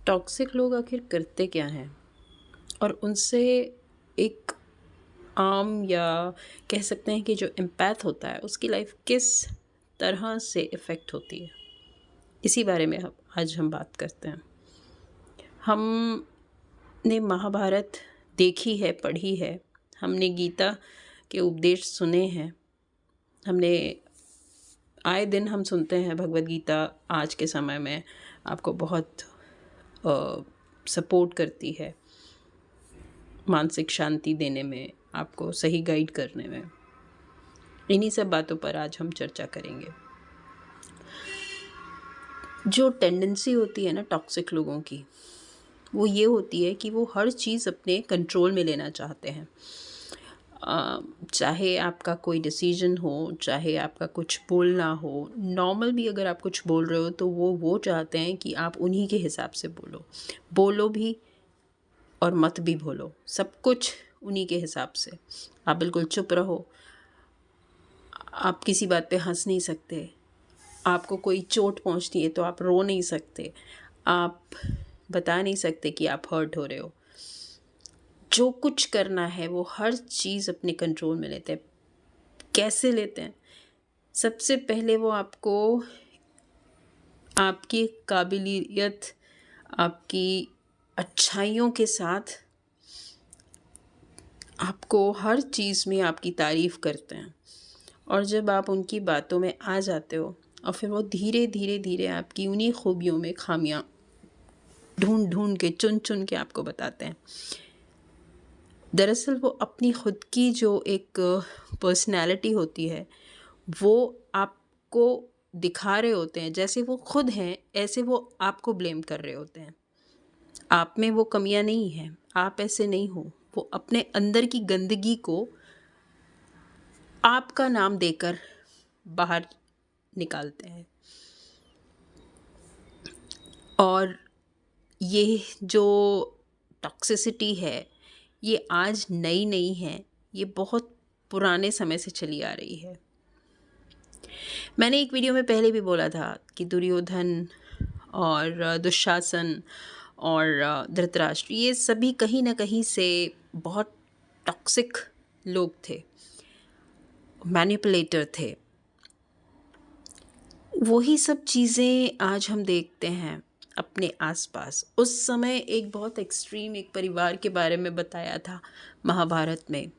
Toxic लोग आखिर करते क्या हैं और उनसे एक आम या कह सकते हैं कि जो एम्पैथ होता है उसकी लाइफ किस तरह से इफ़ेक्ट होती है, इसी बारे में आज हम बात करते हैं। हमने महाभारत देखी है, पढ़ी है, हमने गीता के उपदेश सुने हैं, हमने आए दिन हम सुनते हैं भगवद गीता आज के समय में आपको बहुत सपोर्ट करती है, मानसिक शांति देने में, आपको सही गाइड करने में। इन्हीं सब बातों पर आज हम चर्चा करेंगे। जो टेंडेंसी होती है ना टॉक्सिक लोगों की, वो ये होती है कि वो हर चीज़ अपने कंट्रोल में लेना चाहते हैं। चाहे आपका कोई डिसीजन हो, चाहे आपका कुछ बोलना हो, नॉर्मल भी अगर आप कुछ बोल रहे हो तो वो चाहते हैं कि आप उन्हीं के हिसाब से बोलो भी और मत भी बोलो, सब कुछ उन्हीं के हिसाब से। आप बिल्कुल चुप रहो, आप किसी बात पे हंस नहीं सकते, आपको कोई चोट पहुंचती है तो आप रो नहीं सकते, आप बता नहीं सकते कि आप हर्ट हो रहे हो। जो कुछ करना है वो हर चीज़ अपने कंट्रोल में लेते हैं। कैसे लेते हैं? सबसे पहले वो आपको आपकी काबिलियत, आपकी अच्छाइयों के साथ आपको हर चीज़ में आपकी तारीफ़ करते हैं, और जब आप उनकी बातों में आ जाते हो और फिर वो धीरे धीरे धीरे आपकी उन्हीं खूबियों में खामियां ढूंढ ढूंढ के चुन चुन के आपको बताते हैं। दरअसल वो अपनी खुद की जो एक पर्सनैलिटी होती है वो आपको दिखा रहे होते हैं। जैसे वो खुद हैं ऐसे वो आपको ब्लेम कर रहे होते हैं। आप में वो कमियां नहीं हैं, आप ऐसे नहीं हो। वो अपने अंदर की गंदगी को आपका नाम देकर बाहर निकालते हैं। और ये जो टॉक्सिसिटी है ये आज नई नहीं है, ये बहुत पुराने समय से चली आ रही है। मैंने एक वीडियो में पहले भी बोला था कि दुर्योधन और दुशासन और धृतराष्ट्र ये सभी कहीं ना कहीं से बहुत टॉक्सिक लोग थे, मैनिपुलेटर थे। वही सब चीज़ें आज हम देखते हैं अपने आसपास। उस समय एक बहुत एक्सट्रीम एक परिवार के बारे में बताया था, महाभारत में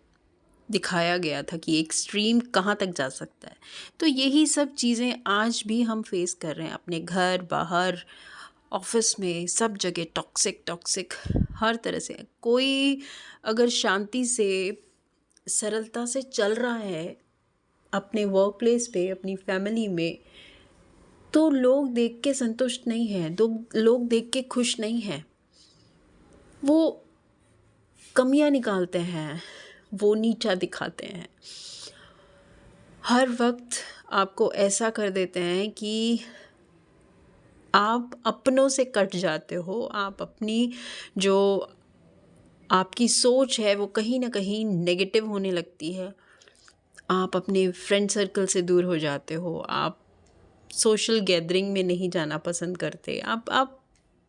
दिखाया गया था कि एक्सट्रीम कहाँ तक जा सकता है। तो यही सब चीज़ें आज भी हम फेस कर रहे हैं अपने घर बाहर, ऑफिस में, सब जगह टॉक्सिक टॉक्सिक हर तरह से। कोई अगर शांति से सरलता से चल रहा है अपने वर्क प्लेस पे, अपनी फैमिली में, तो लोग देख के संतुष्ट नहीं हैं, लोग देख के खुश नहीं हैं। वो कमियां निकालते हैं, वो नीचा दिखाते हैं, हर वक्त आपको ऐसा कर देते हैं कि आप अपनों से कट जाते हो। आप अपनी जो आपकी सोच है वो कहीं ना कहीं नेगेटिव होने लगती है। आप अपने फ्रेंड सर्कल से दूर हो जाते हो, आप सोशल गैदरिंग में नहीं जाना पसंद करते, आप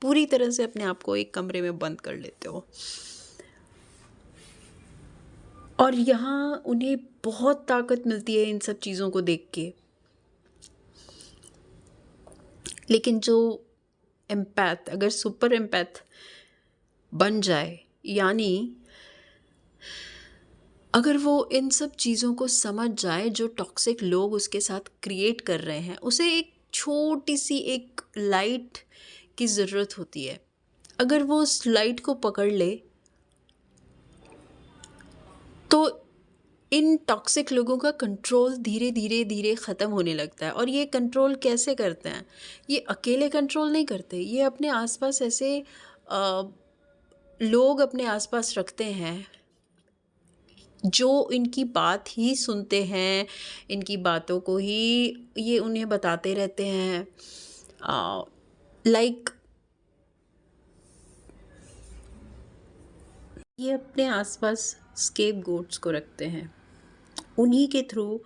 पूरी तरह से अपने आप को एक कमरे में बंद कर लेते हो। और यहाँ उन्हें बहुत ताकत मिलती है इन सब चीज़ों को देख के। लेकिन जो एम्पैथ, अगर सुपर एम्पैथ बन जाए, यानी अगर वो इन सब चीज़ों को समझ जाए जो टॉक्सिक लोग उसके साथ क्रिएट कर रहे हैं, उसे एक छोटी सी एक लाइट की ज़रूरत होती है। अगर वो उस लाइट को पकड़ ले तो इन टॉक्सिक लोगों का कंट्रोल धीरे धीरे धीरे ख़त्म होने लगता है। और ये कंट्रोल कैसे करते हैं? ये अकेले कंट्रोल नहीं करते, ये अपने आसपास ऐसे लोग अपने आसपास रखते हैं जो इनकी बात ही सुनते हैं, इनकी बातों को ही ये उन्हें बताते रहते हैं। लाइक ये अपने आसपास स्केप गोट्स को रखते हैं, उन्हीं के थ्रू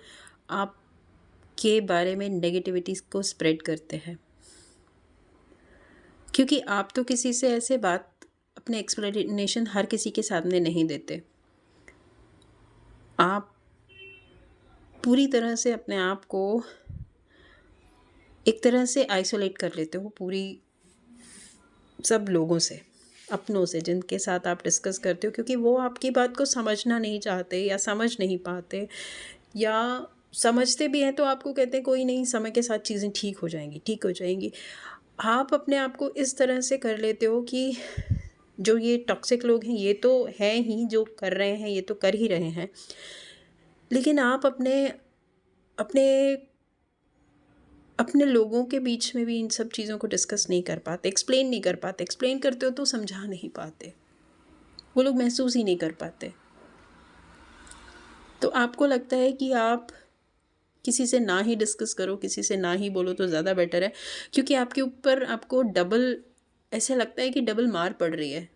आपके बारे में नेगेटिविटीज़ को स्प्रेड करते हैं। क्योंकि आप तो किसी से ऐसे बात अपने एक्सप्लेनेशन हर किसी के सामने नहीं देते। आप पूरी तरह से अपने आप को एक तरह से आइसोलेट कर लेते हो पूरी सब लोगों से, अपनों से जिनके साथ आप डिस्कस करते हो, क्योंकि वो आपकी बात को समझना नहीं चाहते या समझ नहीं पाते, या समझते भी हैं तो आपको कहते हैं कोई नहीं, समय के साथ चीज़ें ठीक हो जाएंगी, ठीक हो जाएंगी। आप अपने आप को इस तरह से कर लेते हो कि जो ये टॉक्सिक लोग हैं ये तो हैं ही, जो कर रहे हैं ये तो कर ही रहे हैं, लेकिन आप अपने अपने अपने लोगों के बीच में भी इन सब चीज़ों को डिस्कस नहीं कर पाते, एक्सप्लेन नहीं कर पाते। एक्सप्लेन करते हो तो समझा नहीं पाते, वो लोग महसूस ही नहीं कर पाते। तो आपको लगता है कि आप किसी से ना ही डिस्कस करो, किसी से ना ही बोलो तो ज़्यादा बेटर है, क्योंकि आपके ऊपर आपको डबल ऐसे लगता है कि डबल मार पड़ रही है,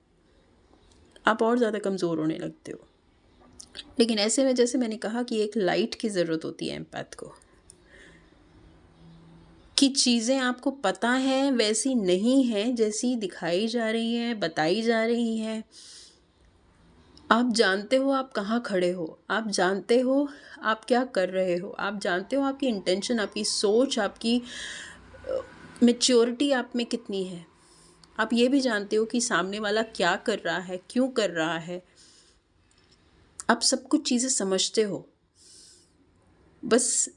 आप और ज़्यादा कमज़ोर होने लगते हो। लेकिन ऐसे में जैसे मैंने कहा कि एक लाइट की ज़रूरत होती है एम्पैथ को, कि चीज़ें आपको पता है वैसी नहीं हैं जैसी दिखाई जा रही हैं, बताई जा रही हैं। आप जानते हो आप कहाँ खड़े हो, आप जानते हो आप क्या कर रहे हो, आप जानते हो आपकी इंटेंशन, आपकी सोच, आपकी मैच्योरिटी आप में कितनी है। आप ये भी जानते हो कि सामने वाला क्या कर रहा है, क्यों कर रहा है। आप सब कुछ चीज़ें समझते हो, बस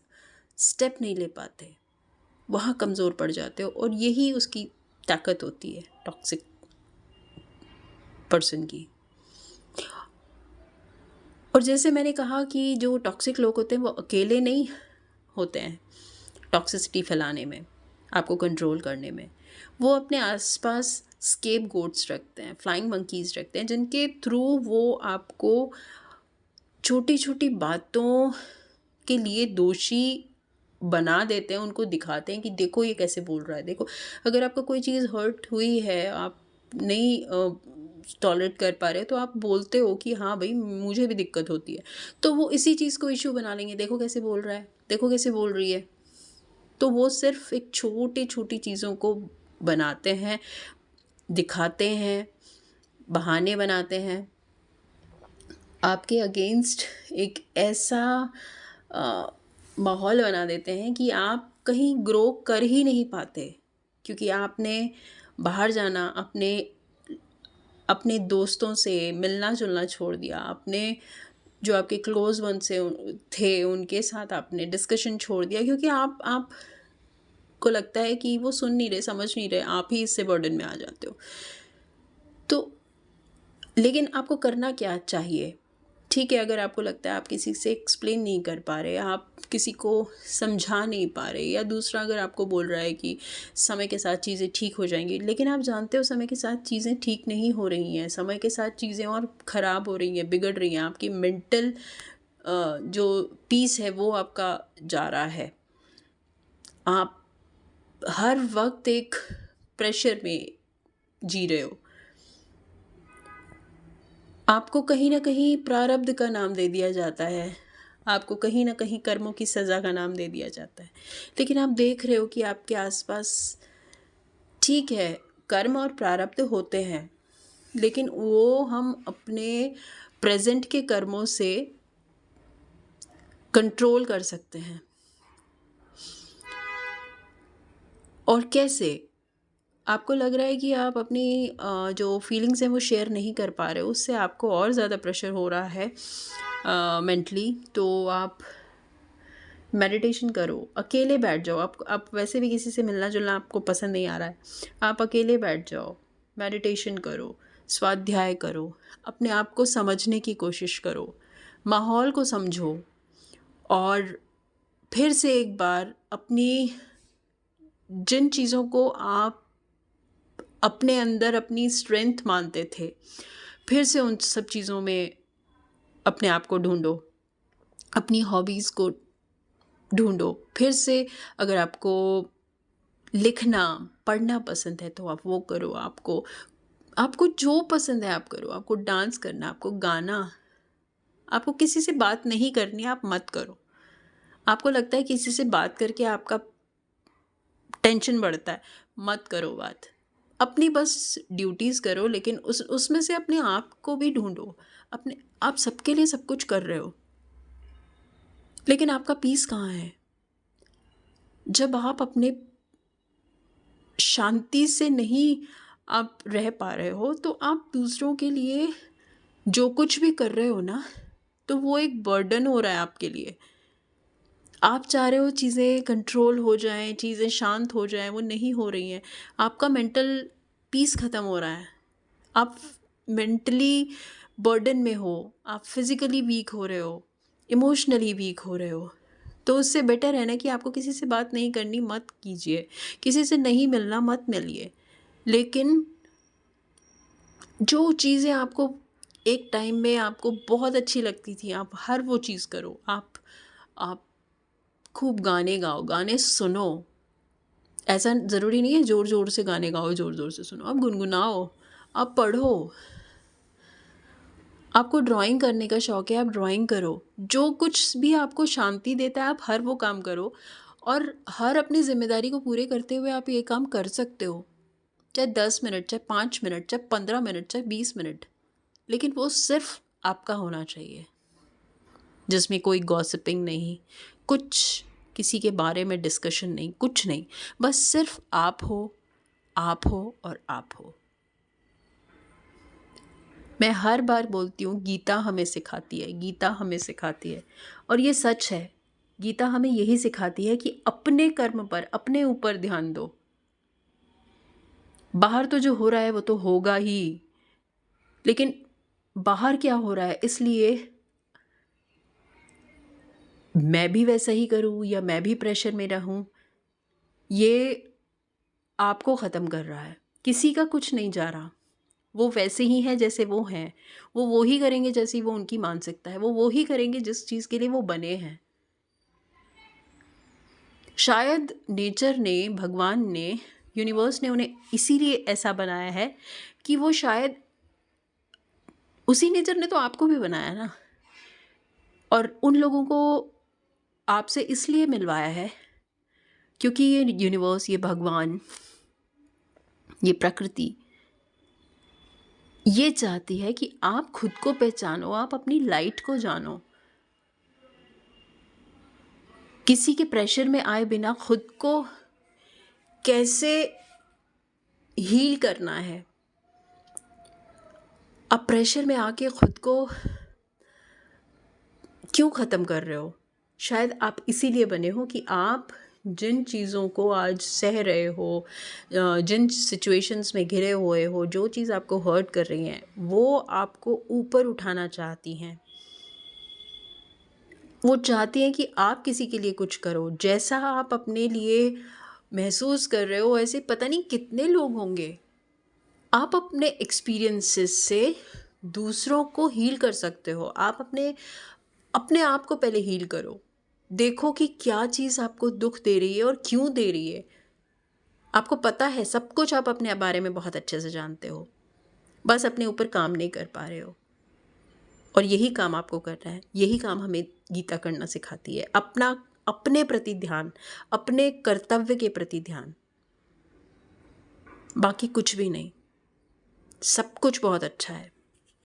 स्टेप नहीं ले पाते, वहाँ कमज़ोर पड़ जाते हो। और यही उसकी ताकत होती है टॉक्सिक पर्सन की। और जैसे मैंने कहा कि जो टॉक्सिक लोग होते हैं वो अकेले नहीं होते हैं टॉक्सिसिटी फैलाने में, आपको कंट्रोल करने में। वो अपने आसपास स्केप गोट्स रखते हैं, फ्लाइंग मंकीज़ रखते हैं, जिनके थ्रू वो आपको छोटी छोटी बातों के लिए दोषी बना देते हैं। उनको दिखाते हैं कि देखो ये कैसे बोल रहा है, देखो अगर आपको कोई चीज़ हर्ट हुई है, आप नहीं टॉलरेट कर पा रहे, तो आप बोलते हो कि हाँ भाई मुझे भी दिक्कत होती है, तो वो इसी चीज़ को इशू बना लेंगे, देखो कैसे बोल रहा है, देखो कैसे बोल रही है। तो वो सिर्फ एक छोटी छोटी चीज़ों को बनाते हैं, दिखाते हैं, बहाने बनाते हैं, आपके अगेंस्ट एक ऐसा माहौल बना देते हैं कि आप कहीं ग्रो कर ही नहीं पाते, क्योंकि आपने बाहर जाना, अपने अपने दोस्तों से मिलना जुलना छोड़ दिया, अपने जो आपके क्लोज वन से थे उनके साथ आपने डिस्कशन छोड़ दिया, क्योंकि आप को लगता है कि वो सुन नहीं रहे, समझ नहीं रहे, आप ही इससे बर्डन में आ जाते हो। तो लेकिन आपको करना क्या चाहिए? ठीक है, अगर आपको लगता है आप किसी से एक्सप्लेन नहीं कर पा रहे, आप किसी को समझा नहीं पा रहे, या दूसरा अगर आपको बोल रहा है कि समय के साथ चीज़ें ठीक हो जाएंगी, लेकिन आप जानते हो समय के साथ चीज़ें ठीक नहीं हो रही हैं, समय के साथ चीज़ें और ख़राब हो रही हैं, बिगड़ रही हैं, आपकी मेंटल जो पीस है वो आपका जा रहा है, आप हर वक्त एक प्रेशर में जी रहे हो, आपको कहीं ना कहीं प्रारब्ध का नाम दे दिया जाता है, आपको कहीं ना कहीं कर्मों की सज़ा का नाम दे दिया जाता है। लेकिन आप देख रहे हो कि आपके आसपास ठीक है कर्म और प्रारब्ध होते हैं, लेकिन वो हम अपने प्रेजेंट के कर्मों से कंट्रोल कर सकते हैं। और कैसे? आपको लग रहा है कि आप अपनी जो फीलिंग्स हैं वो शेयर नहीं कर पा रहे हो, उससे आपको और ज़्यादा प्रेशर हो रहा है मेंटली, तो आप मेडिटेशन करो, अकेले बैठ जाओ। आप वैसे भी किसी से मिलना जुलना आपको पसंद नहीं आ रहा है, आप अकेले बैठ जाओ, मेडिटेशन करो, स्वाध्याय करो, अपने आप को समझने की कोशिश करो, माहौल को समझो, और फिर से एक बार अपनी जिन चीज़ों को आप अपने अंदर अपनी स्ट्रेंथ मानते थे, फिर से उन सब चीज़ों में अपने आप को ढूंढो, अपनी हॉबीज़ को ढूंढो फिर से। अगर आपको लिखना पढ़ना पसंद है तो आप वो करो, आपको आपको जो पसंद है आप करो, आपको डांस करना, आपको गाना, आपको किसी से बात नहीं करनी, आप मत करो। आपको लगता है किसी से बात करके आपका टेंशन बढ़ता है, मत करो बात, अपनी बस ड्यूटीज़ करो, लेकिन उसमें से अपने आप को भी ढूंढो। अपने आप सबके लिए सब कुछ कर रहे हो, लेकिन आपका पीस कहाँ है? जब आप अपने शांति से नहीं आप रह पा रहे हो, तो आप दूसरों के लिए जो कुछ भी कर रहे हो ना, तो वो एक बर्डन हो रहा है आपके लिए। आप चाह रहे हो चीज़ें कंट्रोल हो जाएं, चीज़ें शांत हो जाएं, वो नहीं हो रही हैं। आपका मेंटल पीस ख़त्म हो रहा है। आप मेंटली बर्डन में हो, आप फिज़िकली वीक हो रहे हो, इमोशनली वीक हो रहे हो। तो उससे बेटर है ना कि आपको किसी से बात नहीं करनी, मत कीजिए। किसी से नहीं मिलना, मत मिलिए। लेकिन जो चीज़ें आपको एक टाइम में आपको बहुत अच्छी लगती थी, आप हर वो चीज़ करो। आप खूब गाने गाओ, गाने सुनो। ऐसा ज़रूरी नहीं है ज़ोर ज़ोर से गाने गाओ, ज़ोर ज़ोर से सुनो। आप गुनगुनाओ, आप पढ़ो। आपको ड्राइंग करने का शौक़ है, आप ड्राइंग करो। जो कुछ भी आपको शांति देता है, आप हर वो काम करो। और हर अपनी ज़िम्मेदारी को पूरे करते हुए आप ये काम कर सकते हो। चाहे 10 मिनट, चाहे 5 मिनट, चाहे 15 मिनट, चाहे 20 मिनट, लेकिन वो सिर्फ आपका होना चाहिए, जिसमें कोई गॉसिपिंग नहीं, कुछ किसी के बारे में डिस्कशन नहीं, कुछ नहीं। बस सिर्फ आप हो, आप हो और आप हो। मैं हर बार बोलती हूँ, गीता हमें सिखाती है, गीता हमें सिखाती है, और ये सच है। गीता हमें यही सिखाती है कि अपने कर्म पर, अपने ऊपर ध्यान दो। बाहर तो जो हो रहा है वो तो होगा ही, लेकिन बाहर क्या हो रहा है, इसलिए मैं भी वैसा ही करूँ या मैं भी प्रेशर में रहूँ, ये आपको ख़त्म कर रहा है। किसी का कुछ नहीं जा रहा। वो वैसे ही हैं जैसे वो हैं। वो ही करेंगे जैसी वो उनकी मानसिकता है। वो ही करेंगे जिस चीज़ के लिए वो बने हैं। शायद नेचर ने, भगवान ने, यूनिवर्स ने उन्हें इसीलिए ऐसा बनाया है कि वो शायद, उसी नेचर ने तो आपको भी बनाया ना, और उन लोगों को आपसे इसलिए मिलवाया है क्योंकि ये यूनिवर्स, ये भगवान, ये प्रकृति ये चाहती है कि आप खुद को पहचानो, आप अपनी लाइट को जानो। किसी के प्रेशर में आए बिना खुद को कैसे हील करना है। आप प्रेशर में आके खुद को क्यों ख़त्म कर रहे हो? शायद आप इसीलिए बने हो कि आप जिन चीज़ों को आज सह रहे हो, जिन सिचुएशंस में घिरे हुए हो, जो चीज़ आपको हर्ट कर रही हैं, वो आपको ऊपर उठाना चाहती हैं। वो चाहती हैं कि आप किसी के लिए कुछ करो। जैसा आप अपने लिए महसूस कर रहे हो, ऐसे पता नहीं कितने लोग होंगे। आप अपने एक्सपीरियंसेस से दूसरों को हील कर सकते हो। आप अपने अपने आप को पहले हील करो। देखो कि क्या चीज़ आपको दुख दे रही है और क्यों दे रही है। आपको पता है, सब कुछ आप अपने बारे में बहुत अच्छे से जानते हो, बस अपने ऊपर काम नहीं कर पा रहे हो। और यही काम आपको करना है। यही काम हमें गीता करना सिखाती है। अपने प्रति ध्यान, अपने कर्तव्य के प्रति ध्यान, बाकी कुछ भी नहीं। सब कुछ बहुत अच्छा है।